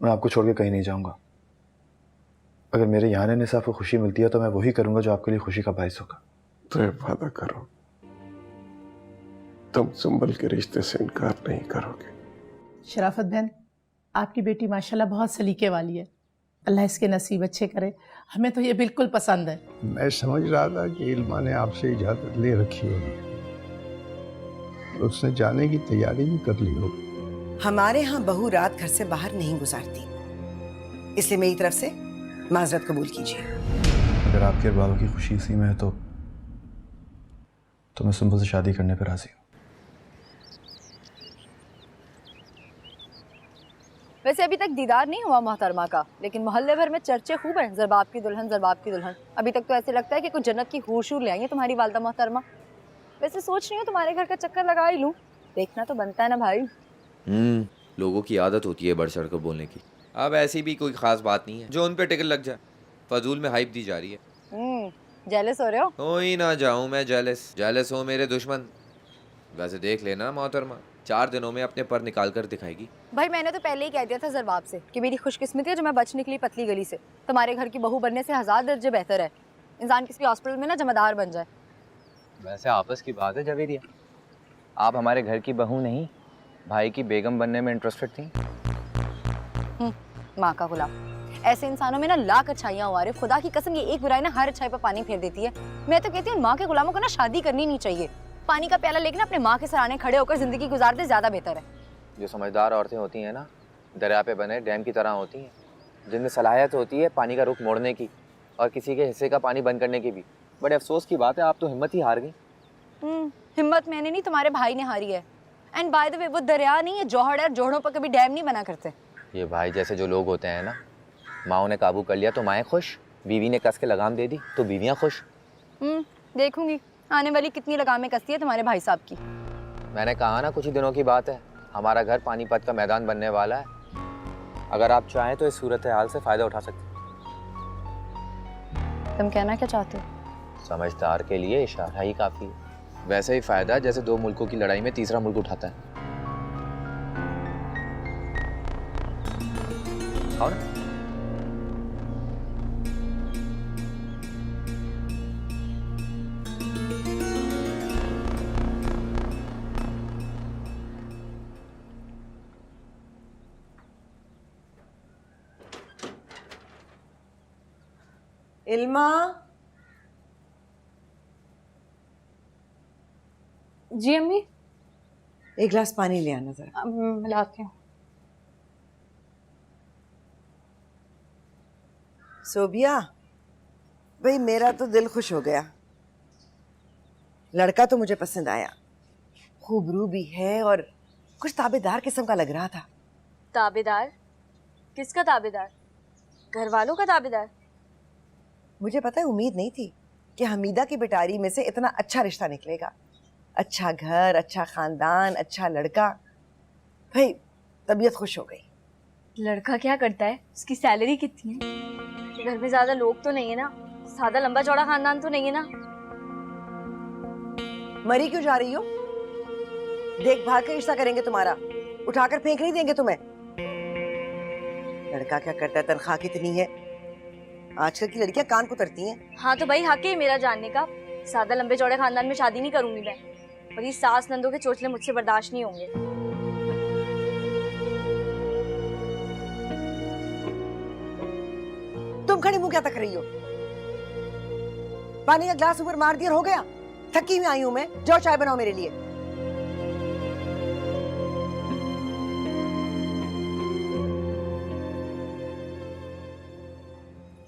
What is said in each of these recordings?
मैं आपको छोड़ के कहीं नहीं जाऊंगा। अगर मेरे यहाँ रहने से आपको खुशी मिलती है तो मैं वही करूंगा जो आपके लिए खुशी का बायस होगा। तो ये वादा करो, तुम सुंबल के रिश्ते से इनकार नहीं करोगे। शराफत बहन, आपकी बेटी माशाल्लाह बहुत सलीके वाली है। अल्लाह इसके नसीब अच्छे करे। हमें तो ये बिल्कुल पसंद है। मैं समझ रहा था कि इल्मा ने आपसे इजाजत ले रखी होगी, उसने जाने की तैयारी भी कर ली होगी। हमारे यहाँ बहू रात घर से बाहर नहीं गुजारती, इसलिए मेरी तरफ से माजरत कबूल कीजिए। अगर आपके घर वालों की खुशी इसी में है तो मैं सुंबल से शादी करने पर राजी हूँ। वैसे अभी तक दीदार नहीं हुआ मोहतरमा का, लेकिन मोहल्ले भर में चर्चे खूब हैं, ज़रबाब की दुल्हन, ज़रबाब की दुल्हन। अभी तक तो ऐसे लगता है कि कुछ जन्नत की हूर शूर ले आई है तुम्हारी वालदा मोहतरमा। वैसे सोच रही हूँ तुम्हारे घर का चक्कर लगा ही लूँ, देखना तो बनता है ना भाई। लोगों की आदत होती है बढ़ चढ़ कर बोलने की। अब ऐसी भी कोई खास बात नहीं है जो उन पे टिकट लग जाए। फजूल में हाइप दी जा रही है। जेलस हो रहे हो? ही ना जाऊं मैं जेलस हो मेरे दुश्मन। वैसे देख लेना मोहतरमा, 4 दिनों में अपने पर निकाल कर दिखाएगी। भाई मैंने तो पहले ही कह दिया था ज़रबाब से कि मेरी खुशकिस्मती है जो मैं बच निकली पतली गली से। तुम्हारे घर की बहू बनने से 1000 दर्जे बेहतर है इंसान किसी हॉस्पिटल में ना जमादार बन जाए। वैसे आपस की बात है जवेरिया, आप हमारे घर की बहू नहीं, भाई की बेगम बनने में इंटरेस्टेड थी। माँ का गुलाम, ऐसे इंसानों में ना लाख अच्छाइयाँ हुआ रही। खुदा की कसम, ये एक बुराई ना हर अच्छाई पर पानी फेर देती है। मैं तो कहती हूँ माँ के गुलामों को ना शादी करनी नहीं चाहिए। पानी का प्याला लेकर अपने माँ के सराहने खड़े होकर जिंदगी गुजार दे, ज्यादा बेहतर है। जो समझदार औरतें होती हैं ना, दरिया पे बने डैम की तरह होती हैं, जिनमें सलाहियत होती है पानी का रुख मोड़ने की और किसी के हिस्से का पानी बंद करने की भी। बड़े अफसोस की बात है, आप तो हिम्मत ही हार गई। हिम्मत मैंने नहीं, तुम्हारे भाई ने हारी है। एंड बाय द वे, वो दरिया नहीं है, जोहड़ है। जोहड़ों पर कभी डैम नहीं बना करते। ये भाई जैसे जो लोग होते हैं ना, माओ ने काबू कर लिया तो माएँ खुश, बीवी ने कस के लगाम दे दी तो बीवियाँ खुश। देखूंगी आने वाली कितनी लगामें कसती है तुम्हारे भाई साहब की। मैंने कहा ना, कुछ ही दिनों की बात है, हमारा घर पानीपत का मैदान बनने वाला है। अगर आप चाहें तो इस सूरत हाल से फ़ायदा उठा सकते हैं। तुम कहना क्या चाहते हो? समझदार के लिए इशारा ही काफ़ी है। वैसे ही फ़ायदा जैसे 2 मुल्कों की लड़ाई में तीसरा मुल्क उठाता है। और इल्मा, जी अम्मी। एक गिलास पानी ले आना जरा। मिलाती हूँ। सोबिया, भाई मेरा तो दिल खुश हो गया। लड़का तो मुझे पसंद आया, खूबरू भी है और कुछ ताबेदार किस्म का लग रहा था। ताबेदार? किसका ताबेदार? घर वालों का ताबेदार? मुझे पता है, उम्मीद नहीं थी कि हमीदा की बेटारी में से इतना अच्छा रिश्ता निकलेगा। अच्छा घर, अच्छा खानदान, अच्छा लड़का। भाई तबीयत खुश हो गई। लड़का क्या करता है? उसकी सैलरी कितनी है? घर में ज्यादा लोग तो नहीं है ना? सादा लंबा चौड़ा खानदान तो नहीं है ना? मरी क्यों जा रही हो? देखभाल का रिश्ता करेंगे तुम्हारा, उठाकर फेंक नहीं देंगे तुम्हें। लड़का क्या करता है, तनख्वाह कितनी है? आजकल की लड़कियां कान कुतरती हैं। हाँ तो भाई हक है मेरा जानने का। सादा लंबे चौड़े खानदान में शादी नहीं करूंगी मैं, और ये सास नंदों के चोचले मुझसे बर्दाश्त नहीं होंगे। तुम खड़ी मुंह क्या तक रही हो? पानी का ग्लास ऊपर मार दिया, हो गया? थकी हुई आई हूं मैं, जाओ चाय बनाओ मेरे लिए।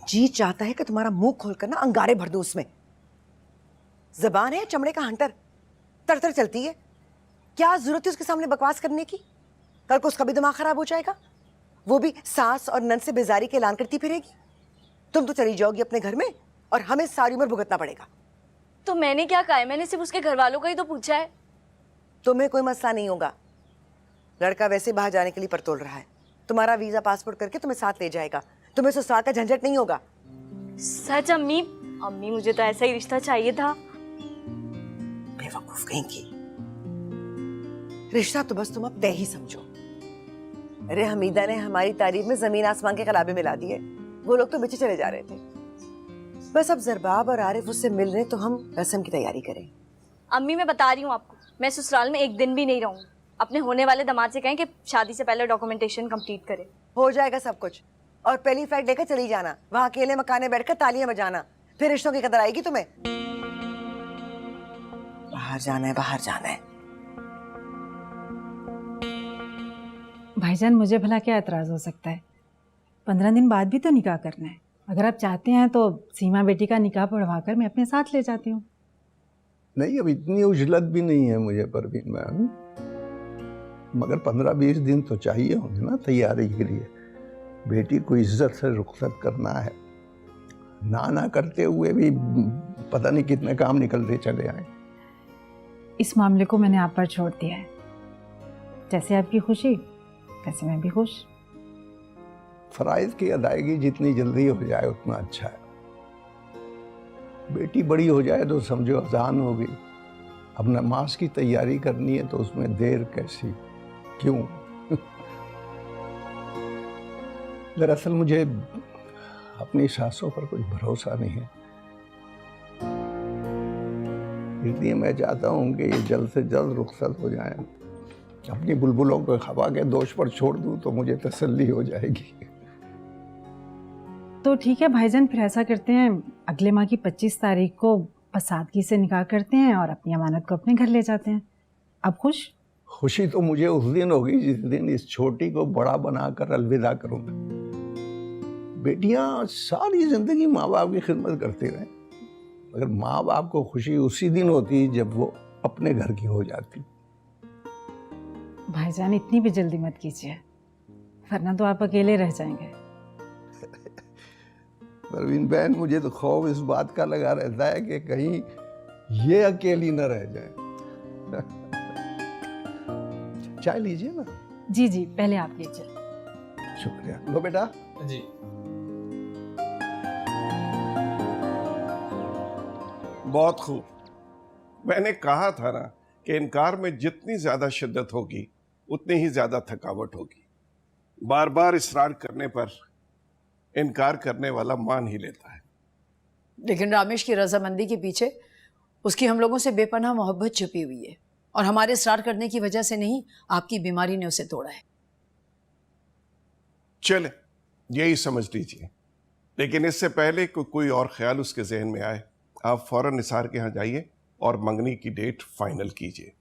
जी चाहता है कि तुम्हारा मुंह खोलकर ना अंगारे भर दूं उसमें। जबान है चमड़े का हंटर, तर चलती है। क्या जरूरत है उसके सामने बकवास करने की? कल को उसका भी दिमाग खराब हो जाएगा। वो भी सास और नन से बेजारी के ऐलान करती फिरेगी। तुम तो चली जाओगी अपने घर में और हमें सारी उम्र भुगतना पड़ेगा। तो मैंने क्या कहा है? मैंने सिर्फ उसके घर वालों का ही तो पूछा है। तुम्हें कोई मसला नहीं होगा। लड़का वैसे बाहर जाने के लिए परतोल रहा है, तुम्हारा वीजा पासपोर्ट करके तुम्हें साथ ले जाएगा। तुम्हें ससुराल का झंझट नहीं होगा। सच अम्मी? अम्मी मुझे तो ऐसा ही रिश्ता चाहिए था। बेवकूफ कहीं की। रिश्ता तो बस तुम अब तय ही समझो। अरे हमीदा ने हमारी तारीफ में जमीन आसमान के कलाबे मिला दिए। वो लोग तो पीछे चले जा रहे थे। बस अब जरबाब और आरिफ उससे मिल रहे तो हम रस्म की तैयारी करें। अम्मी मैं बता रही हूँ आपको, मैं ससुराल में एक दिन भी नहीं रहूँगी। अपने होने वाले दामाद से कहें कि शादी से पहले डॉक्यूमेंटेशन कंप्लीट करे। हो जाएगा सब कुछ। और पहली फ्लाइट लेकर चली जाना, वहाँ अकेले मकान में बैठकर तालियां बजाना, फिर रिश्तों की कदर आएगी तुम्हें। बाहर जाना है, बाहर जाना है। भाईजान मुझे भला क्या एतराज़ हो सकता है? 15 दिन बाद भी तो निकाह करना है। अगर आप चाहते हैं तो सीमा बेटी का निकाह पढ़वा कर मैं अपने साथ ले जाती हूँ। नहीं, अब इतनी उजलत भी नहीं है मुझे परवीन मैम, मगर 15-20 दिन तो चाहिए होंगे ना तैयारी के लिए। बेटी को इज्जत से रुखसत करना है। ना करते हुए भी पता नहीं कितने काम निकलते चले आए। इस मामले को मैंने आप पर छोड़ दिया है। जैसे आपकी खुशी वैसे मैं भी खुश। फराइज की अदायगी जितनी जल्दी हो जाए उतना अच्छा है। बेटी बड़ी हो जाए तो समझो अजान हो गई। अब नमाज की तैयारी करनी है तो उसमें देर कैसी, क्यों? दरअसल मुझे अपनी सासों पर कुछ भरोसा नहीं है, इसलिए मैं चाहता हूँ कि ये जल्द से जल्द रुखसत हो जाए। अपनी बुलबुलों को हवा के दोष पर छोड़ दूँ तो मुझे तसल्ली हो जाएगी। तो ठीक है भाईजान, फिर ऐसा करते हैं, अगले माह की 25 तारीख को सादगी से निकाह करते हैं और अपनी अमानत को अपने घर ले जाते हैं। अब खुश? खुशी तो मुझे उस दिन होगी जिस दिन इस छोटी को बड़ा बनाकर अलविदा करूंगा। बेटियां सारी जिंदगी माँ बाप की खिदमत करती रहे, मगर माँ बाप को खुशी उसी दिन होती जब वो अपने घर की हो जाती। भाईजान इतनी भी जल्दी मत कीजिए, वरना तो आप अकेले रह जाएंगे। परवीन बहन, मुझे तो खौफ इस बात का लगा रहता है कि कहीं ये अकेली न रह जाए। चाय लीजिए ना। जी जी, पहले आप लीजिए। शुक्रिया। लो बेटा। जी। बहुत खूब। मैंने कहा था ना कि इनकार में जितनी ज्यादा शिद्दत होगी उतनी ही ज्यादा थकावट होगी। बार बार इसरार करने पर इनकार करने वाला मान ही लेता है। लेकिन रामेश की रजामंदी के पीछे उसकी हम लोगों से बेपनाह मोहब्बत छुपी हुई है, और हमारे इसरार करने की वजह से नहीं, आपकी बीमारी ने उसे तोड़ा है। चले, यही समझ लीजिए। लेकिन इससे पहले कोई और ख्याल उसके जहन में आए, आप फौरन निसार के यहाँ जाइए और मंगनी की डेट फाइनल कीजिए।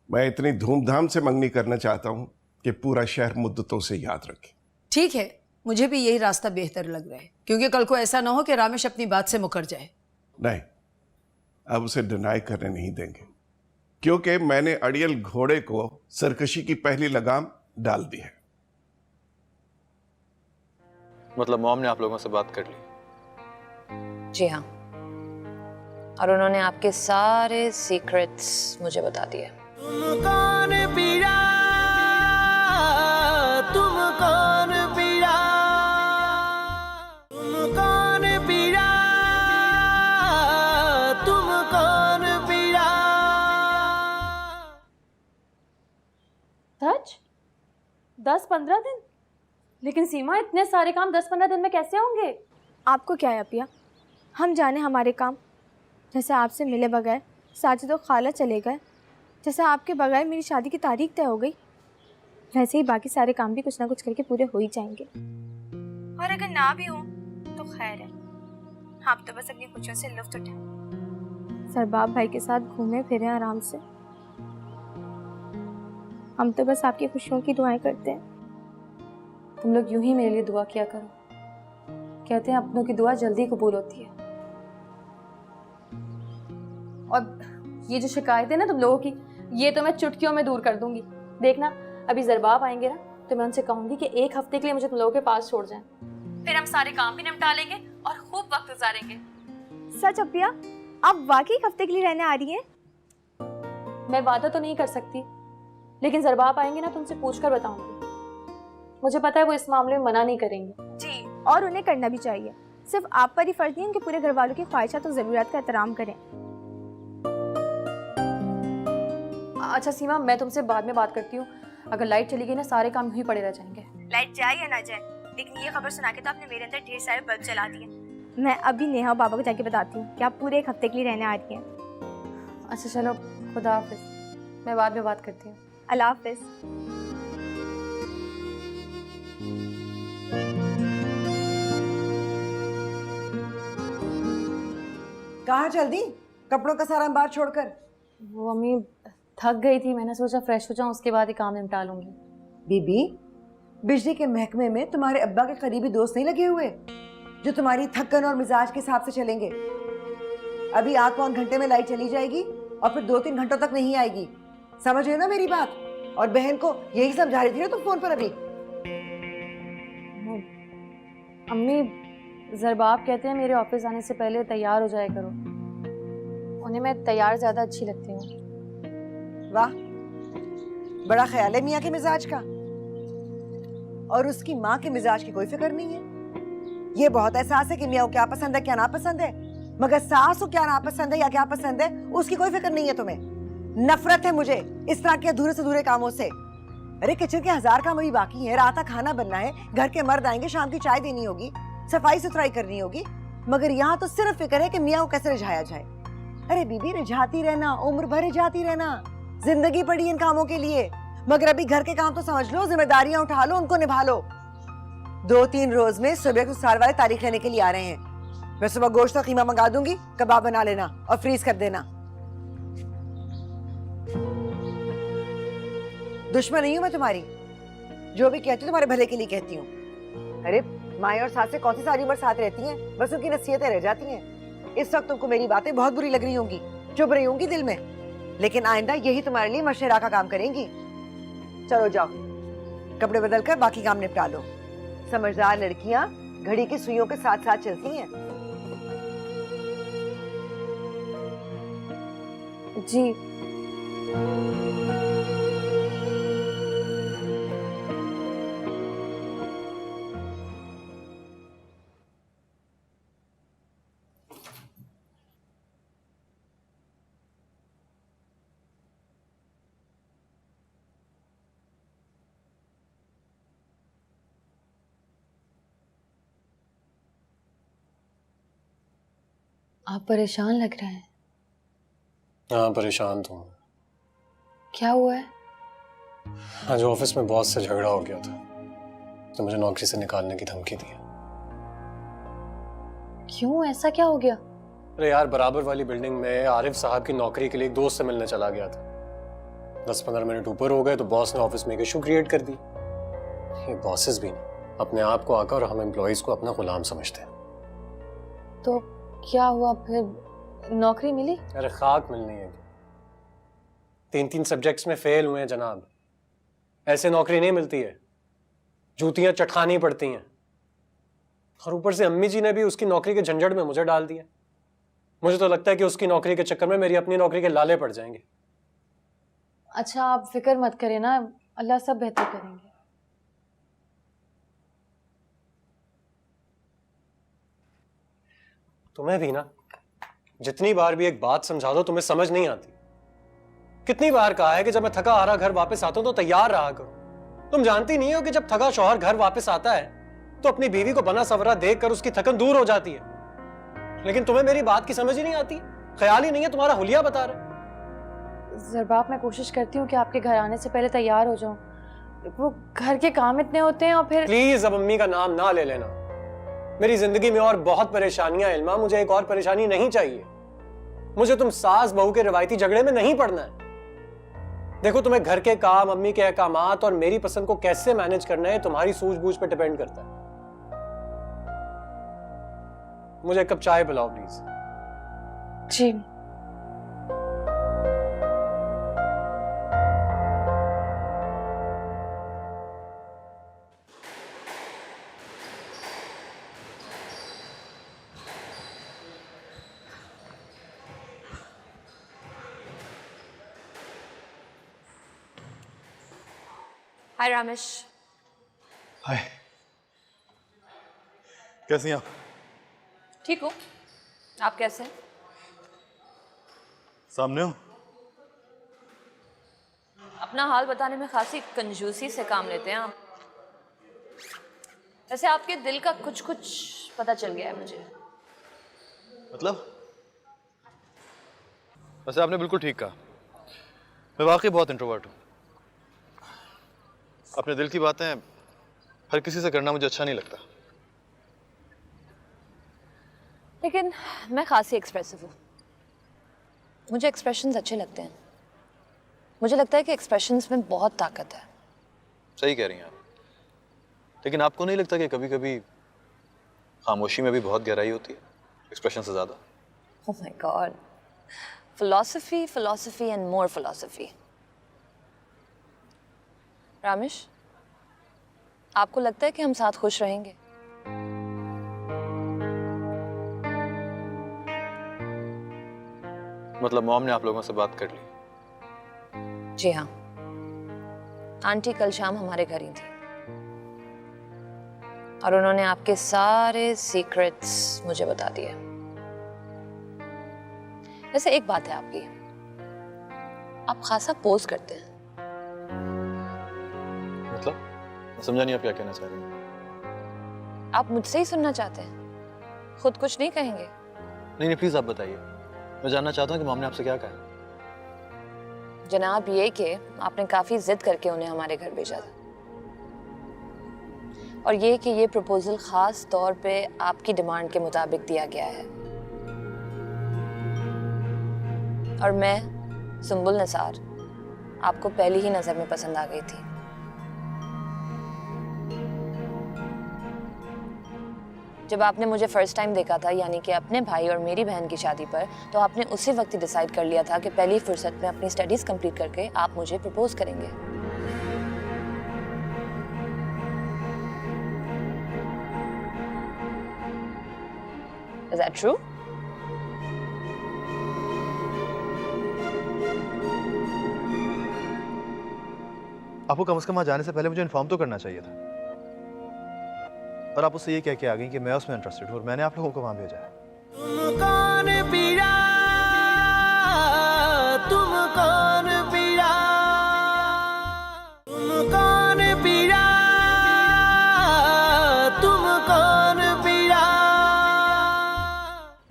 मैं इतनी धूमधाम से मंगनी करना चाहता हूँ कि पूरा शहर मुद्दतों से याद रखे। ठीक है, मुझे भी यही रास्ता बेहतर लग रहा है, क्योंकि कल को ऐसा ना हो कि रामेश अपनी बात से मुकर जाए। नहीं, अब उसे डिनाई करने नहीं देंगे, क्योंकि मैंने अड़ियल घोड़े को सरकशी की पहली लगाम डाल दी है। मतलब मॉम ने आप लोगों से बात कर ली? जी हाँ, और उन्होंने आपके सारे सीक्रेट्स मुझे बता दिए। तुम कौन पिया, तुम कौन पिया, तुम कौन पिया, तुम कौन पिया। सच? 10-15 दिन? लेकिन सीमा, इतने सारे काम 10-15 दिन में कैसे होंगे? आपको क्या है अपिया, हम जाने हमारे काम। जैसे आपसे मिले बगैर साजिद और खाला चले गए, जैसे आपके बगैर मेरी शादी की तारीख तय हो गई, वैसे ही बाकी सारे काम भी कुछ ना कुछ करके पूरे हो ही जाएंगे। और अगर ना भी हो तो खैर है, आप तो बस अपनी खुशियों से लुत्फ उठाएं, सरबाब भाई के साथ घूमे फिरे आराम से। हम तो बस आपकी खुशियों की दुआएं करते हैं। तुम लोग यूं ही मेरे लिए दुआ किया करो, कहते हैं अपनों की दुआ जल्दी कबूल होती है। और ये जो शिकायत है ना तुम लोगों की, ये तो मैं चुटकियों में दूर कर दूंगी। देखना, अभी जरबाब आएंगे ना तो मैं उनसे कहूंगी कि 1 हफ्ते के लिए मुझे तुम लोगों के पास छोड़ जाएं, फिर हम सारे काम भी निपटा लेंगे और खूब वक्त गुजारेंगे। सच अपिया, आप वाकई 1 हफ्ते के लिए रहने आ रही हैं? मैं वादा तो नहीं कर सकती, लेकिन जरबाब आएंगे ना तो उनसे पूछकर बताऊंगी। मुझे पता है वो इस मामले में मना नहीं करेंगे। जी, और उन्हें करना भी चाहिए। सिर्फ आप पर ही फर्ज नहीं, उनके पूरे घर वालों की ख्वाहिशात और ज़रूरियात का एहतराम करें। अच्छा सीमा, मैं तुमसे बाद में बात करती हूँ। अगर लाइट चली गई ना सारे काम यूं ही पड़े रह जाएंगे। लाइट जाए या ना जाए, लेकिन ये खबर सुना के तो आपने मेरे अंदर ढेर सारे बल्ब जला दिए। मैं अभी नेहा और बाबा को जाके बताती हूँ कि आप पूरे एक हफ्ते के लिए रहने आ रही हैं। अच्छा चलो, खुदा हाफिज, मैं बाद में बात करती हूँ। अल्लाह हाफिज। कहाँ चल दी कपड़ों का सारा अंबार छोड़कर? वो अम्मी थक गई थी, मैंने सोचा फ्रेश हो जाऊं, उसके बाद ही काम निपटा लूंगी। बीबी, बिजली के महकमे में तुम्हारे अब्बा के करीबी दोस्त नहीं लगे हुए जो तुम्हारी थकन और मिजाज के हिसाब से चलेंगे? अभी आध पौन घंटे में लाइट चली जाएगी और फिर 2-3 घंटों तक नहीं आएगी। समझ रहे हो ना मेरी बात? और बहन को यही समझा रही थी ना तुम फोन पर अभी। अम्मी ज़रबाब कहते हैं मेरे ऑफिस आने से पहले तैयार हो जाया करो, उन्हें मैं तैयार ज़्यादा अच्छी लगती हूँ। वाह, बड़ा ख्याल है मियाँ के मिजाज का। और उसकी माँ के मिजाज की कोई फिक्र नहीं है। ये बहुत एहसास है कि मियाँ को क्या पसंद है क्या नापसंद है, मगर सास को क्या नापसंद है या क्या पसंद है उसकी कोई फिक्र नहीं है तुम्हें। नफरत है मुझे इस तरह के अधूरे से अधूरे कामों से। अरे किचन के 1000 काम अभी बाकी है, रात का खाना बनना है, घर के मर्द आएंगे, शाम की चाय देनी होगी, सफाई सुथराई करनी होगी, मगर यहाँ तो सिर्फ फिक्र है कि मियाँ को कैसे रिझाया जाए। अरे बीबी, रिझाती रहना, उम्र भर रिझाती रहना, जिंदगी पड़ी इन कामों के लिए। मगर अभी घर के काम तो समझ लो, जिम्मेदारियां उठा लो, उनको निभा लो। 2-3 रोज में सुबह को साल वाले तारीख लेने के लिए आ रहे हैं। मैं सुबह गोश्त और कीमा मंगा दूंगी, कबाब बना लेना और फ्रीज कर देना। दुश्मन नहीं हूं मैं तुम्हारी, जो भी कहती हूँ तुम्हारे भले के लिए कहती हूँ। अरे माए और सास से कौन सी सारी उम्र साथ रहती हैं, बस उनकी नसीहतें रह जाती हैं। इस वक्त तुमको मेरी बातें बहुत बुरी लग रही होंगी, चुप रही होंगी दिल में, लेकिन आइंदा यही तुम्हारे लिए मशवरा का काम करेंगी। चलो जाओ, कपड़े बदल कर बाकी काम निपटा लो। समझदार लड़कियां घड़ी की सुइयों के साथ साथ चलती हैं। जी आप परेशान लग रहे हैं। हाँ, परेशान तो हूँ। क्या हुआ है? आज ऑफिस में बॉस से झगड़ा हो गया था, तो मुझे नौकरी से निकालने की धमकी दी। क्यों, ऐसा क्या हो गया? अरे यार, बराबर वाली बिल्डिंग में आरिफ साहब की नौकरी के लिए एक दोस्त से मिलने चला गया था। 10-15 मिनट ऊपर हो गए तो बॉस ने ऑफिस में एक इशू क्रिएट कर दी। ये बॉसेस भी नहीं, अपने आप को आकर हम एम्प्लॉइज को अपना गुलाम समझते हैं। तो क्या हुआ फिर, नौकरी मिली? अरे खाक मिलनी है। 3-3 सब्जेक्ट्स में फेल हुए हैं जनाब, ऐसे नौकरी नहीं मिलती है, जूतियां चटखानी पड़ती हैं। और ऊपर से अम्मी जी ने भी उसकी नौकरी के झंझट में मुझे डाल दिया। मुझे तो लगता है कि उसकी नौकरी के चक्कर में मेरी अपनी नौकरी के लाले पड़ जाएंगे। अच्छा आप फिक्र मत करें ना, अल्लाह सब बेहतर करेंगे। तुम्हें भी ना, जितनी बार भी एक बात समझा दो तुम्हें समझ नहीं आती। कितनी बार कहा है कि जब मैं थका हारा घर वापस आता हूं तो तैयार रहा करो। तुम जानती नहीं हो कि जब थका शौहर घर वापस आता है तो अपनी बीवी को बना सवरा देखकर उसकी थकन दूर हो जाती है। लेकिन तुम्हें मेरी बात की समझ ही नहीं आती, ख्याल ही नहीं है, तुम्हारा हुलिया बता रहे। ज़रबाब, मैं कोशिश करती हूँ कि आपके घर आने से पहले तैयार हो जाऊं, वो घर के काम इतने होते हैं। और फिर प्लीज अब अम्मी का नाम ना ले लेना। मेरी जिंदगी में और बहुत परेशानियां हैं इल्मा, मुझे एक और परेशानी नहीं चाहिए। मुझे तुम सास बहू के रिवायती झगड़े में नहीं पड़ना है। देखो, तुम्हें घर के काम, अम्मी के अहकामात और मेरी पसंद को कैसे मैनेज करना है तुम्हारी सूझबूझ पे डिपेंड करता है। मुझे एक कप चाय पिलाओ प्लीज। जी। हाय रामेश। हाय, कैसी हैं आप? ठीक हूँ, आप कैसे? सामने हो? अपना हाल बताने में खासी कंजूसी से काम लेते हैं आप। वैसे आपके दिल का कुछ कुछ पता चल गया है मुझे। मतलब? वैसे आपने बिल्कुल ठीक कहा, मैं वाकई बहुत इंट्रोवर्ट हूँ। अपने दिल की बातें हर किसी से करना मुझे अच्छा नहीं लगता। लेकिन मैं खासी एक्सप्रेसिव हूँ, मुझे एक्सप्रेशंस अच्छे लगते हैं। मुझे लगता है कि एक्सप्रेशंस में बहुत ताकत है। सही कह रही हैं आप, लेकिन आपको नहीं लगता कि कभी कभी खामोशी में भी बहुत गहराई होती है एक्सप्रेशन से ज़्यादा? Oh my God, philosophy philosophy and more philosophy. Ramesh, आपको लगता है कि हम साथ खुश रहेंगे? मतलब मॉम ने आप लोगों से बात कर ली? जी हाँ, आंटी कल शाम हमारे घर ही थी और उन्होंने आपके सारे सीक्रेट्स मुझे बता दिए। वैसे एक बात है आपकी, आप खासा पोज करते हैं। मतलब? मैं समझा नहीं आप क्या कहना चाह रही हैं। आप मुझसे ही सुनना चाहते हैं, खुद कुछ नहीं कहेंगे? नहीं प्लीज आप बताइए, मैं जानना चाहता हूँ कि मॉम ने आपसे क्या कहा। जनाब ये कि आपने काफी जिद करके उन्हें हमारे घर भेजा था, और ये कि ये प्रपोजल खास तौर पे आपकी डिमांड के मुताबिक दिया गया है। और मैं सुंबुल निसार आपको पहली ही नजर में पसंद आ गई थी। जब आपने मुझे फर्स्ट टाइम देखा था, यानी कि अपने भाई और मेरी बहन की शादी पर, तो आपने उसी वक्त ही डिसाइड कर लिया था कि पहली फुर्सत में अपनी स्टडीज कंप्लीट करके आप मुझे प्रपोज करेंगे। Is that true? आपको कम से कम वहां जाने से पहले मुझे इन्फॉर्म तो करना चाहिए था, और आप उससे ये कह के आ गई कि मैं उसमें इंटरेस्टेड हूँ और मैंने आप लोगों को वहां भेजा है। तुम कौन पीड़ा, तुम कौन पीड़ा, तुम कौन पीड़ा, तुम कौन पीड़ा।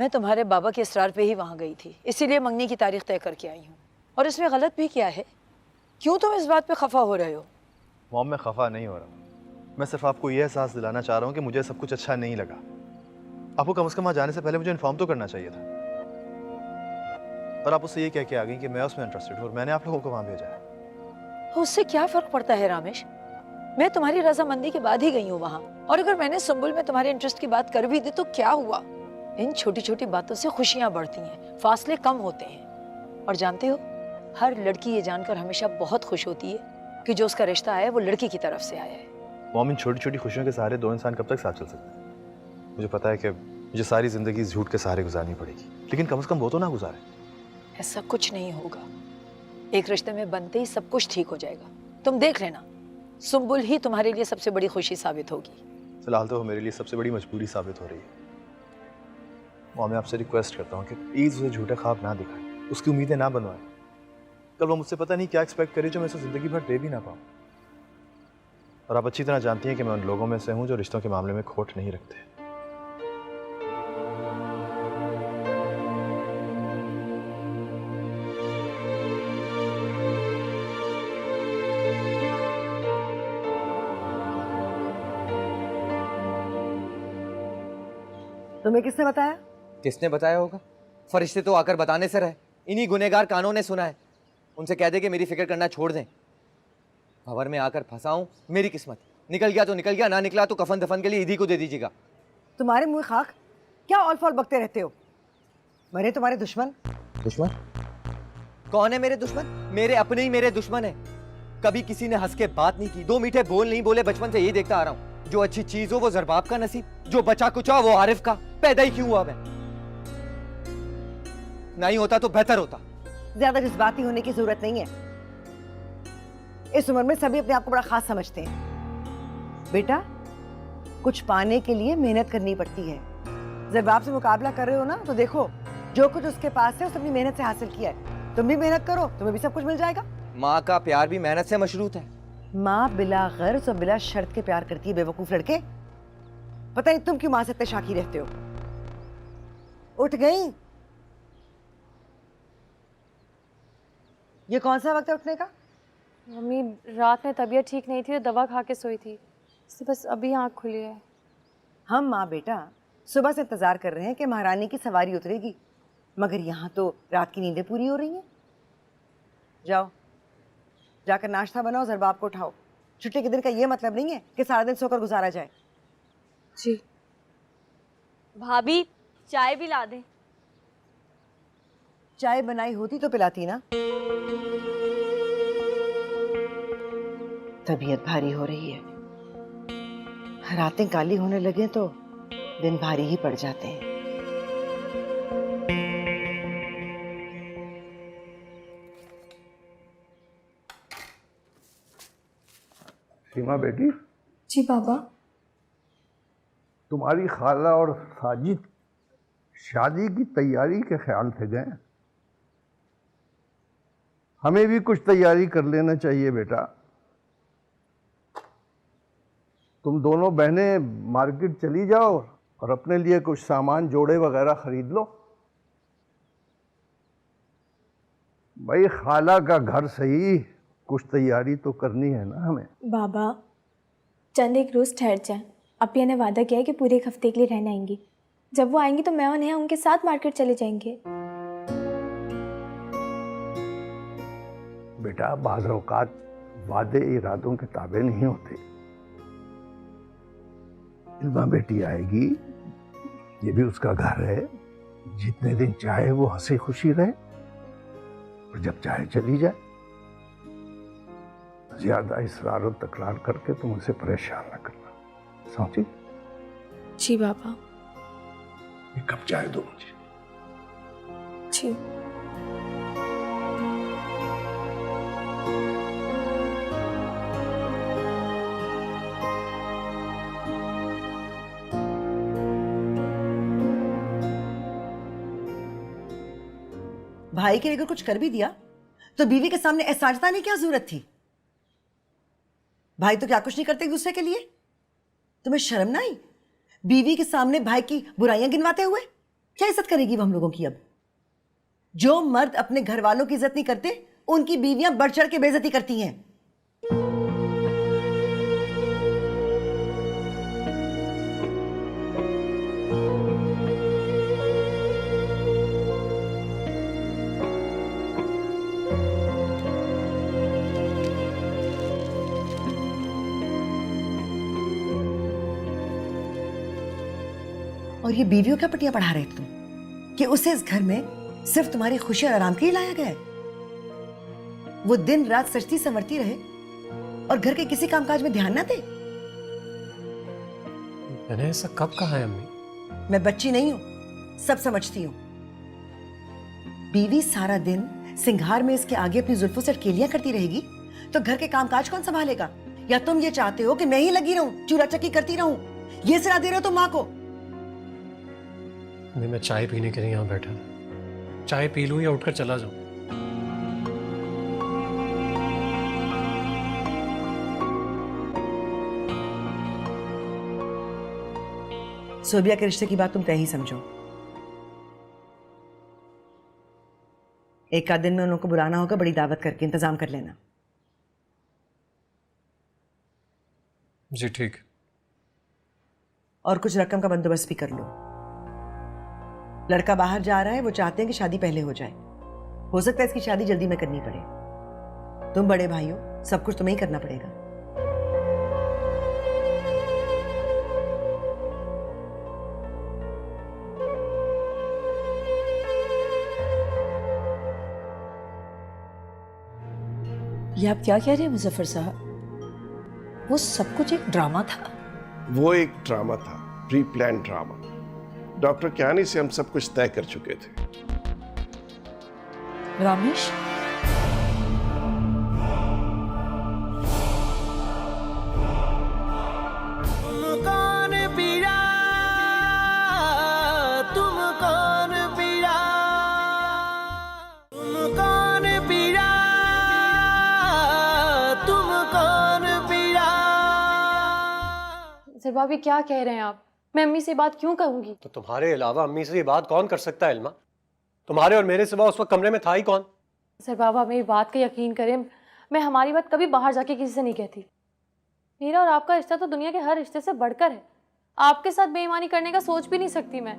मैं तुम्हारे बाबा के इसरार पे ही वहाँ गई थी, इसीलिए मंगनी की तारीख तय करके आई हूँ। और इसमें गलत भी क्या है? क्यों तुम इस बात पे खफा हो रहे हो? मॉम मैं खफा नहीं हो रहा, मैं सिर्फ आपको यह एहसास दिलाना चाह रहा हूँ कि मुझे सब कुछ अच्छा नहीं लगा। आपको कम से कम वहां जाने से पहले मुझे इन्फॉर्म तो करना चाहिए था, और आप उससे ये कह के आ गई कि मैं उसमें इंटरेस्टेड हूँ और मैंने आप लोगों को वहां भेजा है। उससे क्या फर्क पड़ता है रामेश? मैं तुम्हारी रजामंदी के बाद ही गई हूँ वहाँ, और अगर मैंने सुंबुल में तुम्हारे इंटरेस्ट की बात कर भी दी तो क्या हुआ? इन छोटी छोटी बातों से खुशियाँ बढ़ती हैं, फासले कम होते हैं। और जानते हो, हर लड़की ये जानकर हमेशा बहुत खुश होती है कि जो उसका रिश्ता आया है वो लड़की की तरफ से आया है। मॉम इन छोटी छोटी खुशियों के सहारे दो इंसान कब तक साथ चल सकते हैं? मुझे पता है कि मुझे सारी जिंदगी झूठ के सहारे गुजारनी पड़ेगी, लेकिन कम से कम वो तो ना गुजारे। ऐसा कुछ नहीं होगा, एक रिश्ते में बनते ही सब कुछ ठीक हो जाएगा। तुम देख लेना, सुंबुल ही तुम्हारे लिए सबसे बड़ी खुशी साबित होगी। फिलहाल तो वो मेरे लिए सबसे बड़ी मजबूरी साबित हो रही है। मॉम मैं आपसे रिक्वेस्ट करता हूँ कि प्लीज उसे झूठे ख्वाब ना दिखाएं, उसकी उम्मीदें ना बनवाएं। कल वो मुझसे पता नहीं क्या एक्सपेक्ट करे जो मैं उसे जिंदगी भर दे भी ना पाऊँ। और आप अच्छी तरह जानती हैं कि मैं उन लोगों में से हूँ जो रिश्तों के मामले में खोट नहीं रखते। तुम्हें किसने बताया? किसने बताया होगा? फरिश्ते तो आकर बताने से रहे। इन्हीं गुनेगार कानों ने सुना है। उनसे कह दे कि मेरी फिक्र करना छोड़ दें। भंवर में आकर फंसा हूं, मेरी किस्मत। निकल गया तो निकल गया, ना निकला तो कफन दफन के लिए ईदी को दे दीजिएगा। तुम्हारे मुंह खाक, क्या ऑल फॉल बकते रहते हो? मरे तुम्हारे दुश्मन। दुश्मन? कौन है मेरे दुश्मन? मेरे अपने ही मेरे दुश्मन है। कभी किसी ने हंस के बात नहीं की, दो मीठे बोल नहीं बोले। बचपन से यही देखता आ रहा हूँ, जो अच्छी चीज हो वो ज़रबाब का नसीब, जो बचा कुचा वो आरिफ का। पैदा ही क्यों हुआ मैं? नहीं होता तो बेहतर होता। ज्यादा जज्बाती होने की जरूरत नहीं है। इस उम्र में सभी अपने आप को बड़ा खास समझते हैं। बेटा, कुछ पाने के लिए मेहनत करनी पड़ती है। ज़रबाब से मुकाबला कर रहे हो ना, तो देखो जो कुछ उसके पास है उसने अपनी मेहनत से हासिल किया है। तुम भी मेहनत करो, तुम्हें भी सब कुछ मिल जाएगा। माँ का प्यार भी मेहनत से मशरूत है। माँ बिला गर्ज और बिला शर्त के प्यार करती है बेवकूफ लड़के। पता नहीं तुम क्यों माँ से इतने शाकी रहते हो। उठ गई? ये कौन सा वक्त है उठने का? मम्मी रात में तबीयत ठीक नहीं थी तो दवा खा के सोई थी, इसलिए बस अभी आँख खुली है। हम माँ बेटा सुबह से इंतजार कर रहे हैं कि महारानी की सवारी उतरेगी, मगर यहाँ तो रात की नींदें पूरी हो रही हैं। जाओ जाकर नाश्ता बनाओ, ज़रबाब को उठाओ। छुट्टी के दिन का ये मतलब नहीं है कि सारा दिन सोकर गुजारा जाए। जी। भाभी चाय भी ला दें। चाय बनाई होती तो पिलाती ना। तबीयत भारी हो रही है, रातें काली होने लगे तो दिन भारी ही पड़ जाते हैं। सीमा बेटी। जी बाबा। तुम्हारी खाला और साजिद शादी की तैयारी के ख्याल से गए। हमें भी कुछ तैयारी कर लेना चाहिए बेटा। तुम दोनों बहनें मार्केट चली जाओ और अपने लिए कुछ सामान जोड़े वगैरह खरीद लो। भाई खाला का घर सही, कुछ तैयारी तो करनी है ना हमें। बाबा चंद एक रोज़ ठहर जाए। अपिया ने वादा किया है कि पूरे एक हफ्ते के लिए रहने आएंगी। जब वो आएंगी तो मैं और नेहा उनके साथ मार्केट चले जाएंगे। बेटा बाज़ औक़ात वादे इरादों के ताबे नहीं होते। इल्मा बेटी आएगी, ये भी उसका घर है, जितने दिन चाहे वो हंसी खुशी रहे और जब चाहे चली जाए। ज्यादा इसरार और तकरार करके तुम उसे परेशान न करना, समझी? जी बाबा। एक कप चाय दो मुझे। जी। भाई के लिए अगर कुछ कर भी दिया तो बीवी के सामने एहसाजताने की क्या जरूरत थी? भाई तो क्या कुछ नहीं करते एक दूसरे के लिए। तुम्हें शर्म ना आई बीवी के सामने भाई की बुराइयां गिनवाते हुए? क्या इज्जत करेगी वो हम लोगों की अब? जो मर्द अपने घर वालों की इज्जत नहीं करते उनकी बीवियां बढ़ चढ़ के बेइज्जती करती हैं। और ये बीवियों क्या पटियां पढ़ा रहे तुम कि उसे इस घर में सिर्फ तुम्हारी खुशी और आराम के लिए लाया गया है? वो दिन रात सजती संवरती रहे और घर के किसी कामकाज में ध्यान ना दे। मैंने ऐसा कब कहा है अम्मी? मैं बच्ची नहीं हूं, सब समझती हूं। बीवी सारा दिन सिंगार में इसके आगे अपनी जुल्फों से अटकेलियां करती रहेगी तो घर के कामकाज कौन संभालेगा? या तुम ये चाहते हो कि मैं ही लगी रहूं, चूल्हा चक्की करती रहूं? ये सलाह दे रहे हो तुम माँ को? मैं चाय पीने के लिए यहाँ बैठा था। चाय पी लूं या उठकर चला जाऊं? सोबिया के रिश्ते की बात तुम तय ही समझो। एक आध दिन में उनको बुलाना होगा, बड़ी दावत करके इंतजाम कर लेना। जी ठीक। और कुछ रकम का बंदोबस्त भी कर लो। लड़का बाहर जा रहा है, वो चाहते हैं कि शादी पहले हो जाए। हो सकता है इसकी शादी जल्दी में करनी पड़े। तुम बड़े भाई हो, सब कुछ तुम्हें ही करना पड़ेगा। ये आप क्या कह रहे हैं मुजफ्फर साहब? वो सब कुछ एक ड्रामा था? वो एक ड्रामा था, pre plan drama. Doctor Kiani से हम सब कुछ तय कर चुके थे। रामेश, तुम कौन पीरा, तुम कौन पीरा, तुम कौन पीरा, भाभी क्या कह रहे हैं आप? मैं अम्मी से बात क्यों कहूंगी? तो तुम्हारे अलावा अम्मी से ये बात कौन कर सकता है इल्मा? तुम्हारे और मेरे सिवा उस वक्त कमरे में था ही कौन? सर बाबा मेरी बात का यकीन करें, मैं हमारी बात कभी बाहर जाके किसी से नहीं कहती। मेरा और आपका रिश्ता तो दुनिया के हर रिश्ते से बढ़कर है। आपके साथ बेईमानी करने का सोच भी नहीं सकती मैं।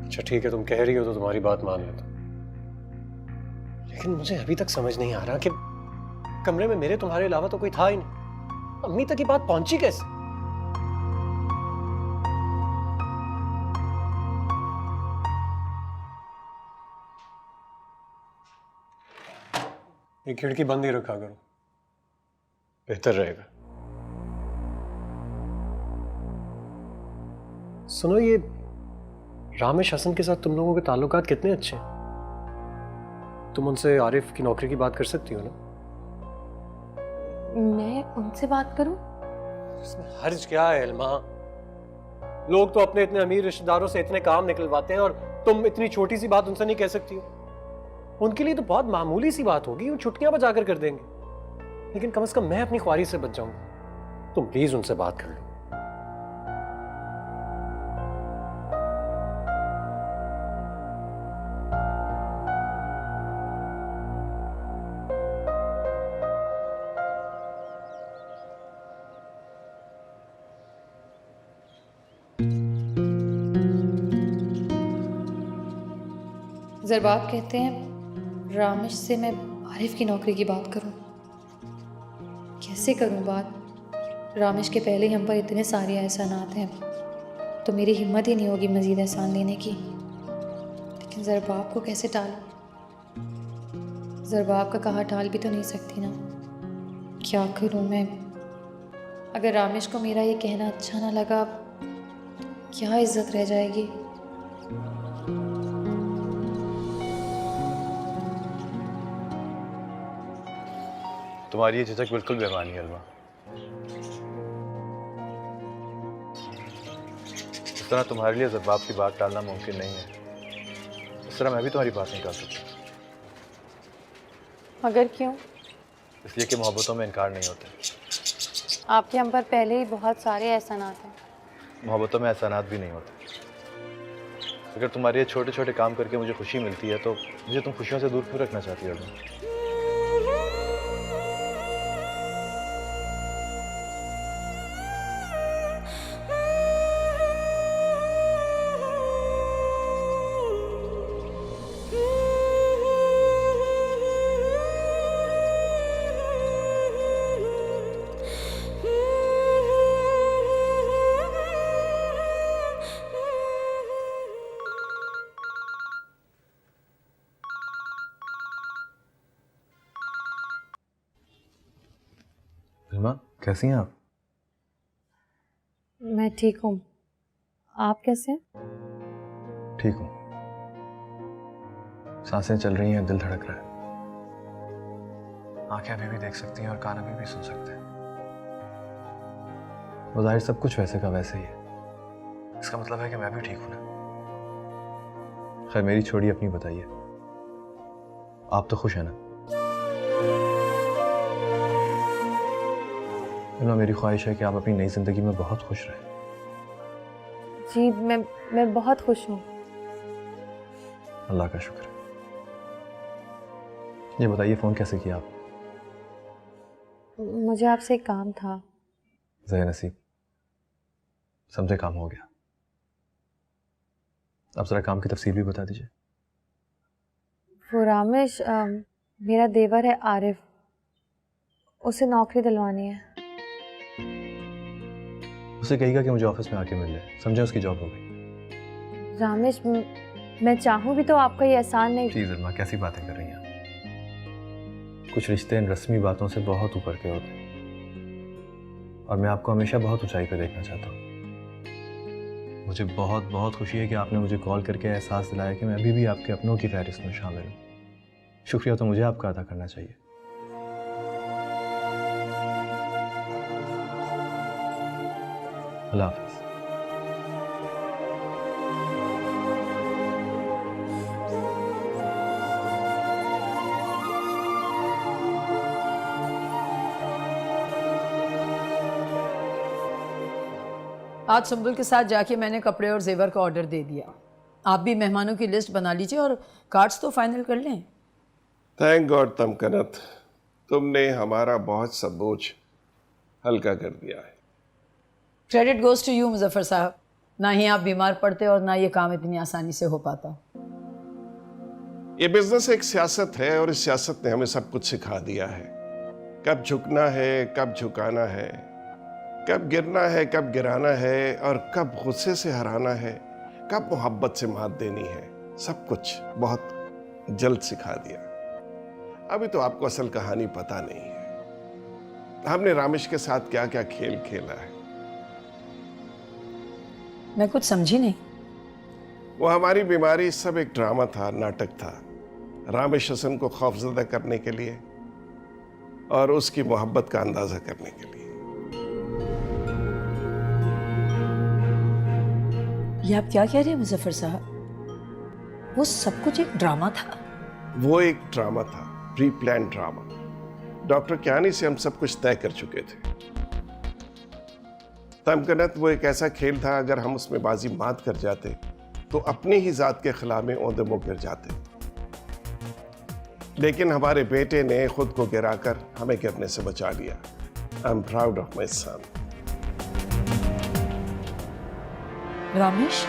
अच्छा ठीक है, तुम कह रही हो तो तुम्हारी बात मान लेता हूं। लेकिन मुझे अभी तक समझ नहीं आ रहा कि कमरे में मेरे तुम्हारे अलावा तो कोई था ही नहीं। अम्मी तक ये बात पहुंची कैसे? ये खिड़की बंद ही रखा करो, बेहतर रहेगा। सुनो, ये रामेश हसन के साथ तुम लोगों के ताल्लुकात कितने अच्छे हैं? तुम उनसे आरिफ की नौकरी की बात कर सकती हो ना? मैं उनसे बात करूं? इसमें हर्ज क्या है इल्मा? लोग तो अपने इतने अमीर रिश्तेदारों से इतने काम निकलवाते हैं और तुम इतनी छोटी सी बात उनसे नहीं कह सकती हो। उनके लिए तो बहुत मामूली सी बात होगी, वो छुट्टियां बजाकर कर देंगे। लेकिन कम से कम मैं अपनी ख्वारी से बच जाऊंगा। तुम प्लीज उनसे बात कर लो। ज़रबाब कहते हैं रामेश से मैं आरिफ की नौकरी की बात करूं। कैसे करूं बात? रामेश के पहले ही हम पर इतने सारे एहसानात हैं, तो मेरी हिम्मत ही नहीं होगी मज़ीद एहसान लेने की। लेकिन ज़रबाब को कैसे टालूं? ज़रबाब का कहा टाल भी तो नहीं सकती ना। क्या करूं मैं? अगर रामेश को मेरा ये कहना अच्छा ना लगा, क्या इज्जत रह जाएगी? तुम्हारी ये झिझक बिल्कुल बेमानी है अलमा। इस तरह तुम्हारे लिए ज़रबाब की बात टालना मुमकिन नहीं है। इस तरह मैं भी तुम्हारी बात नहीं टाल सकता। मगर क्यों? इसलिए कि मोहब्बतों में इनकार नहीं होते। आपके हम पर पहले ही बहुत सारे एहसानात हैं। मोहब्बतों में एहसानात भी नहीं होते। अगर तुम्हारे ये छोटे छोटे काम करके मुझे खुशी मिलती है, तो मुझे तुम खुशियों से दूर क्यों रखना चाहती हो अलमा? कैसी हैं आप? मैं ठीक हूँ। आप कैसे हैं? ठीक हूँ। सांसें चल रही हैं, दिल धड़क रहा है। आंखें अभी भी देख सकती हैं और कान अभी भी सुन सकते हैं। वो जाहिर सब कुछ वैसे का वैसे ही है। इसका मतलब है कि मैं भी ठीक हूँ ना। खैर मेरी छोड़ी, अपनी बताइए। आप तो खुश हैं ना? मेरी ख्वाहिश है कि आप अपनी नई जिंदगी में बहुत खुश रहें। जी मैं बहुत खुश हूँ। अल्लाह का शुक्र है। ये बताइए फ़ोन कैसे किया आप? मुझे आपसे एक काम था। ज़य नसीब, समझे काम हो गया। आप ज़रा काम की तफसील भी बता दीजिए। वो रामेश मेरा देवर है आरिफ, उसे नौकरी दिलवानी है। उसे कहिएगा कि मुझे ऑफिस में आके मिल जाए। समझे, उसकी जॉब हो गई। रामेश मैं चाहूँ भी तो आपका ये एहसान नहीं। प्लीज अल्मा, कैसी बातें कर रही हैं आप? कुछ रिश्ते इन रस्मी बातों से बहुत ऊपर के होते हैं और मैं आपको हमेशा बहुत ऊंचाई पे देखना चाहता हूँ। मुझे बहुत बहुत खुशी है कि आपने मुझे कॉल करके एहसास दिलाया कि मैं अभी भी आपके अपनों की फहरिस्त में शामिल हूँ। शुक्रिया तो मुझे आपका अदा करना चाहिए। अल्लाह हाफ़िज़। आज सुंबुल के साथ जाके मैंने कपड़े और जेवर का ऑर्डर दे दिया। आप भी मेहमानों की लिस्ट बना लीजिए और कार्ड्स तो फाइनल कर लें। थैंक गॉड तमकनत, तुमने हमारा बहुत सा बोझ हल्का कर दिया है। Credit goes to you Muzaffar sahab. ना ही आप बीमार पड़ते और ना ये काम इतनी आसानी से हो पाता। ये बिजनेस एक सियासत है और इस सियासत ने हमें सब कुछ सिखा दिया है। कब झुकना है, कब झुकाना है, कब गिरना है, कब गिराना है, और कब गुस्से से हराना है, कब मोहब्बत से मात देनी है। सब कुछ बहुत जल्द सिखा दिया। अभी तो आपको असल कहानी पता नहीं है। हमने रामेश के साथ क्या क्या खेल खेला है। मैं कुछ समझी नहीं। वो हमारी बीमारी सब एक ड्रामा था, नाटक था, रामेश हसन को खौफजदा करने के लिए और उसकी मोहब्बत का अंदाजा करने के लिए। ये आप क्या कह रहे हैं मुजफ्फर साहब? वो सब कुछ एक ड्रामा था। वो एक ड्रामा था, pre plan drama. Doctor Kiani से हम सब कुछ तय कर चुके थे। तमकनत वो एक ऐसा खेल था, अगर हम उसमें बाजी मात कर जाते तो अपनी ही जात के खिलाफ में औंधे मुंह गिर जाते। लेकिन हमारे बेटे ने खुद को गिराकर हमें गिरने से बचा लिया। I am proud of my son. Ramesh,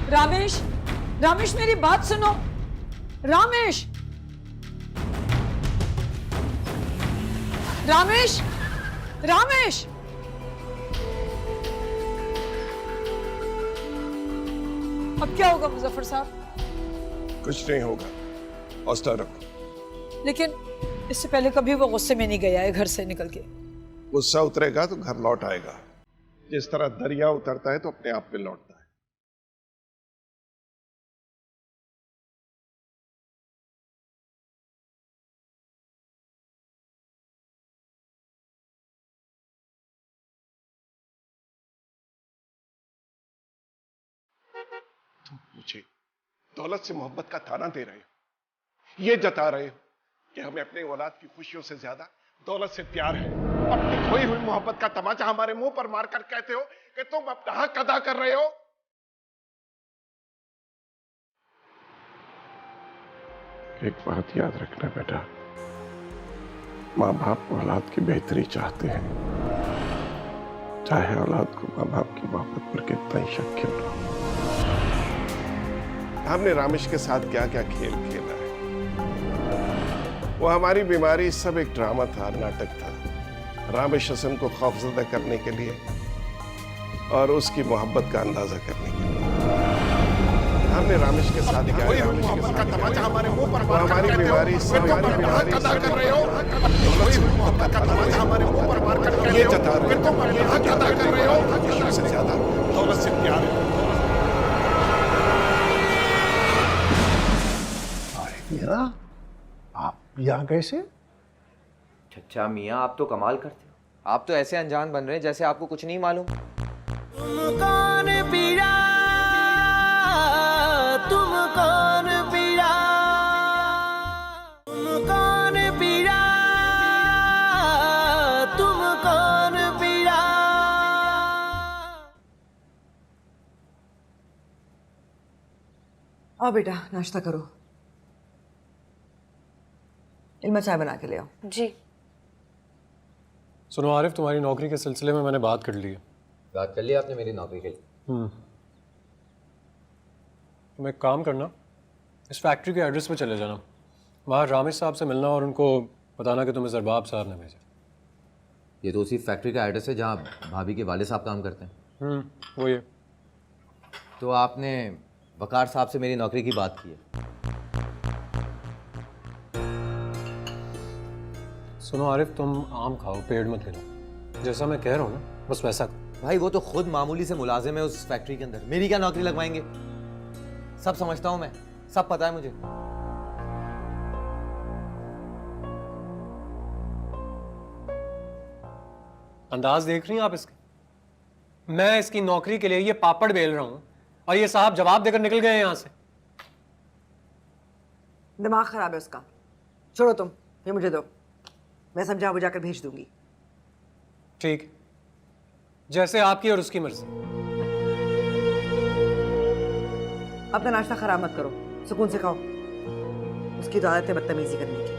Ramesh, Ramesh मेरी बात सुनो। रामेश, रामेश, रामेश, अब क्या होगा मुजफ्फर साहब? कुछ नहीं होगा, हौसला रखो। लेकिन इससे पहले कभी वो गुस्से में नहीं गया है घर से निकल के। गुस्सा उतरेगा तो घर लौट आएगा। जिस तरह दरिया उतरता है तो अपने आप पे लौटता है। तुम मुझे दौलत से मोहब्बत का ताना दे रहे हो, ये जता रहे हो कि हमें अपने औलाद की खुशियों से ज्यादा दौलत से प्यार है। अपनी खोई हुई मोहब्बत का तमाचा हमारे मुंह पर मारकर कहते हो कि तुम अपना हक अदा कर रहे हो। एक बात याद रखना बेटा, माँ बाप औलाद की बेहतरी चाहते हैं, चाहे औलाद को माँ बाप की मोहब्बत पर कितना ही शक क्यों ना हो। हमने रामेश के साथ क्या क्या खेल खेला है। वो हमारी बीमारी सब एक ड्रामा था, नाटक था, रामेश हसन को खौफजदा करने के लिए और उसकी मोहब्बत का अंदाजा करने के लिए। हमने रामेश के साथ क्या मोहब्बत का तमाचा हमारे मुंह पर मारकर हमारी बीमारी सब अदा कर रहे हो। मोहब्बत का तमाचा हमारे मुंह पर मारकर ये जता रहे हो तुम हक अदा कर रहे हो। खुशियों से ज्यादा दौलत से प्यार है। मीरा, आप यहाँ कैसे? अच्छा मियाँ, आप तो कमाल करते हो। आप तो ऐसे अनजान बन रहे हैं जैसे आपको कुछ नहीं मालूम। तुम कौन पिया, तुम कौन पिया, तुम कौन पिया, तुम कौन पिया। आओ बेटा, नाश्ता करो। इल्मा चाय बना के ले आओ। जी। सुनो आरिफ, तुम्हारी नौकरी के सिलसिले में मैंने बात कर ली है। बात कर लिया आपने मेरी नौकरी के लिए? तुम एक काम करना, इस फैक्ट्री के एड्रेस पे चले जाना, वहाँ रामेश साहब से मिलना और उनको बताना कि तुम्हें ज़रबाब साहब ने भेजा। ये तो उसी फैक्ट्री का एड्रेस है जहाँ भाभी के वाले साहब काम करते हैं। वो ये। तो आपने वकार साहब से मेरी नौकरी की बात की है? सुनो आरिफ, तुम आम खाओ, पेड़ मत लेना। जैसा मैं कह रहा हूँ ना, बस वैसा करो। भाई वो तो खुद मामूली से मुलाजिम है उस फैक्ट्री के अंदर, मेरी क्या नौकरी लगवाएंगे? सब समझता हूँ मैं, सब पता है मुझे। अंदाज देख रही हैं आप इसके? मैं इसकी नौकरी के लिए ये पापड़ बेल रहा हूं और ये साहब जवाब देकर निकल गए यहां से। दिमाग खराब है उसका। छोड़ो तुम, ये मुझे दो, मैं समझा बुझाकर भेज दूंगी। ठीक, जैसे आपकी और उसकी मर्जी। अपना नाश्ता खराब मत करो, सुकून से खाओ। उसकी तो आदत है बदतमीजी करने की।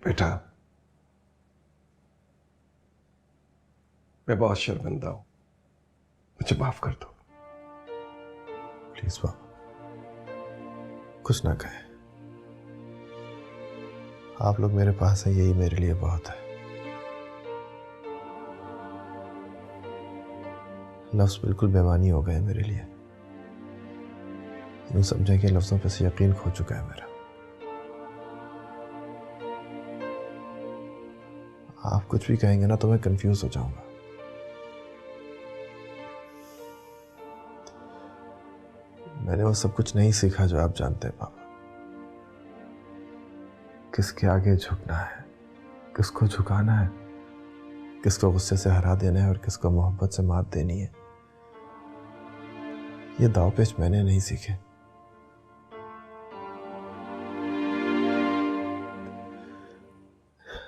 बेटा, मैं बहुत शर्मिंदा हूं, मुझे माफ कर दो। प्लीज बाबा, कुछ ना कहे। आप लोग मेरे पास हैं, यही मेरे लिए बहुत है। लफ्ज बिल्कुल बेमानी हो गए मेरे लिए। यूं समझें कि लफ्जों पे से यकीन खो चुका है मेरा। आप कुछ भी कहेंगे ना तो मैं कंफ्यूज हो जाऊंगा। मैंने वो सब कुछ नहीं सीखा जो आप जानते हैं पापा। किसके आगे झुकना है, किसको झुकाना है, किसको गुस्से से हरा देना है और किसको मोहब्बत से मात देनी है। ये दांव-पेच मैंने नहीं सीखे।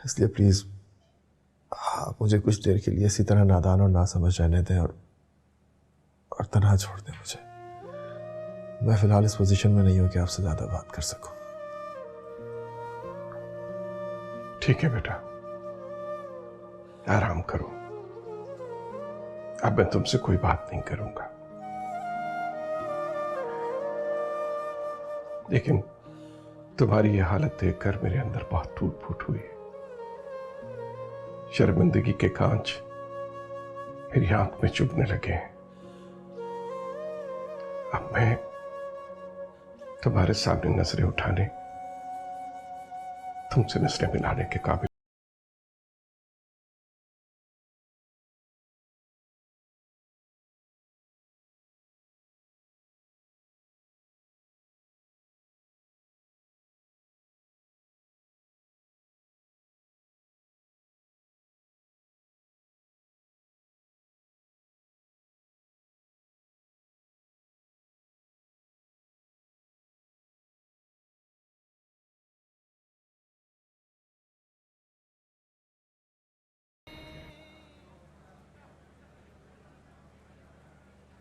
इसलिए प्लीज आप मुझे कुछ देर के लिए इसी तरह नादान और नासमझ रहने दें और तन्हा छोड़ दें मुझे। मैं फिलहाल इस पोजीशन में नहीं हूं कि आपसे ज्यादा बात कर सकूं। ठीक है बेटा, आराम करो। अब मैं तुमसे कोई बात नहीं करूंगा, लेकिन तुम्हारी यह हालत देखकर मेरे अंदर बहुत टूट फूट हुई है। शर्मिंदगी के कांच मेरी आंख में चुभने लगे हैं। अब मैं तुम्हारे सामने नजरें उठाने, तुमसे नजरें मिलाने के काबिल।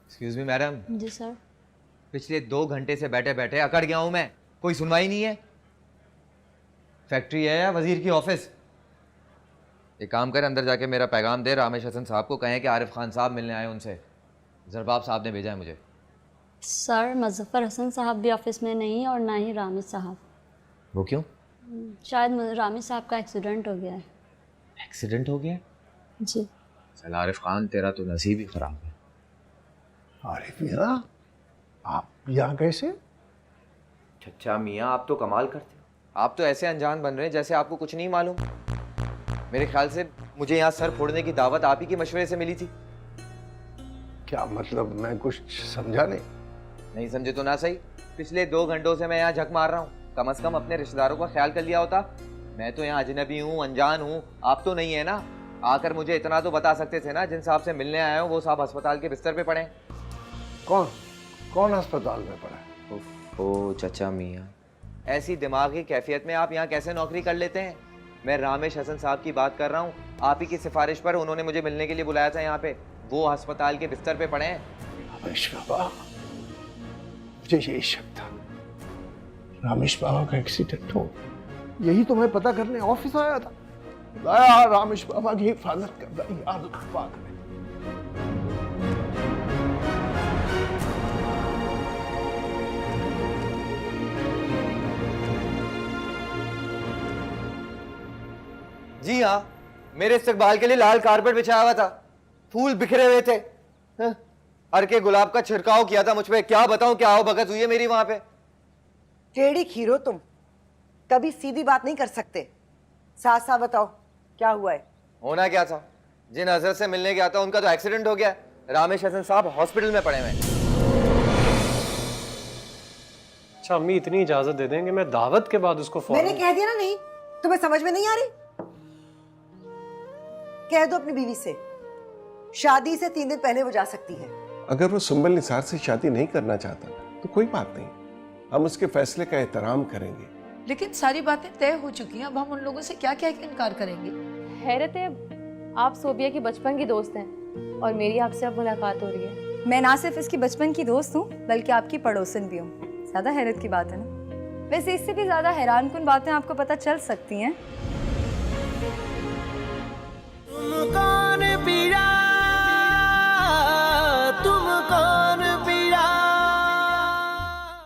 Excuse me madam. जी सर। पिछले 2 घंटे से बैठे बैठे अकड़ गया हूं मैं, कोई सुनवाई नहीं है। फैक्ट्री है या वजीर की ऑफिस? एक काम कर, अंदर जाके मेरा पैगाम दे, रामेश हसन साहब को कहें कि आरिफ खान साहब मिलने आए उनसे। जरबाब साहब ने भेजा है मुझे। सर मुजफ्फर हसन साहब भी ऑफिस में नहीं और ना ही रामेश साहब। वो क्यों? शायद रामेश साहब का एक्सीडेंट हो गया है। एक्सीडेंट हो गया? जी। चल आरिफ खान, तेरा तो नसीब ही खराब है। आरिफ मियाँ, आप यहाँ कैसे? चचा मियाँ, आप तो कमाल करते हो। आप तो ऐसे अनजान बन रहे हैं जैसे आपको कुछ नहीं मालूम। मेरे ख्याल से मुझे यहाँ सर फोड़ने की दावत आप ही के मशवरे से मिली थी। क्या मतलब? मैं कुछ समझा नहीं। नहीं समझे तो ना सही। पिछले 2 घंटों से मैं यहाँ झक मार रहा हूँ। कम से कम अपने रिश्तेदारों का ख्याल कर लिया होता। मैं तो यहाँ अजनबी हूँ, अनजान हूँ, आप तो नहीं है ना। आकर मुझे इतना तो बता सकते थे ना, जिन साहब से मिलने आया हूँ वो साहब अस्पताल के बिस्तर पे पड़े हैं। कौन अस्पताल में पड़ा है? ओह चचा मियाँ, ऐसी दिमागी कैफियत में आप यहाँ कैसे नौकरी कर लेते हैं? मैं रामेश हसन साहब की बात कर रहा हूँ। आप ही की सिफारिश पर उन्होंने मुझे मिलने के लिए बुलाया था यहाँ पे। वो अस्पताल के बिस्तर पे पड़े हैं। रामेश बाबा, मुझे यही शक था रामेश बाबा का एक्सीडेंट हो। यही तो मैं पता करने ऑफिस आया था। खुदाया रामेश बाबा की हिफाजत कर रही यार पाक में। जी हाँ, मेरे इस्तकबाल के लिए लाल कारपेट बिछाया हुआ था, फूल बिखरे हुए थे, अरके गुलाब का छिड़काव किया था मुझ पे। क्या बताऊं क्या हो भगत हुई है मेरी वहां पे। टेढ़ी खीर हो तुम, कभी सीधी बात नहीं कर सकते। साथ साथ बताओ क्या हुआ है। होना क्या था? जिन हजरत से मिलने गया था उनका तो एक्सीडेंट हो गया। रामेश हसन साहब हॉस्पिटल में पड़े हुए हैं। अच्छा अम्मी इतनी इजाजत दे देंगे मैं दावत के बाद उसको मैंने कह दिया ना, नहीं तुम्हें समझ में नहीं आ रही? कह दो अपनी बीवी से, शादी से 3 दिन पहले वो जा सकती है। अगर वो सुंबल निसार से शादी नहीं करना चाहता तो कोई बात नहीं, हम उसके फैसले का एहतराम करेंगे। लेकिन सारी बातें तय हो चुकी हैं, अब हम उन लोगों से क्या क्या इनकार करेंगे? हैरत है, आप सोबिया की बचपन की दोस्त हैं और मेरी आपसे अब मुलाकात हो रही है। मैं ना सिर्फ इसकी बचपन की दोस्त हूँ बल्कि आपकी पड़ोसन भी हूँ। ज़्यादा हैरत की बात है ना? वैसे इससे भी ज़्यादा हैरानकुन बातें आपको पता चल सकती हैं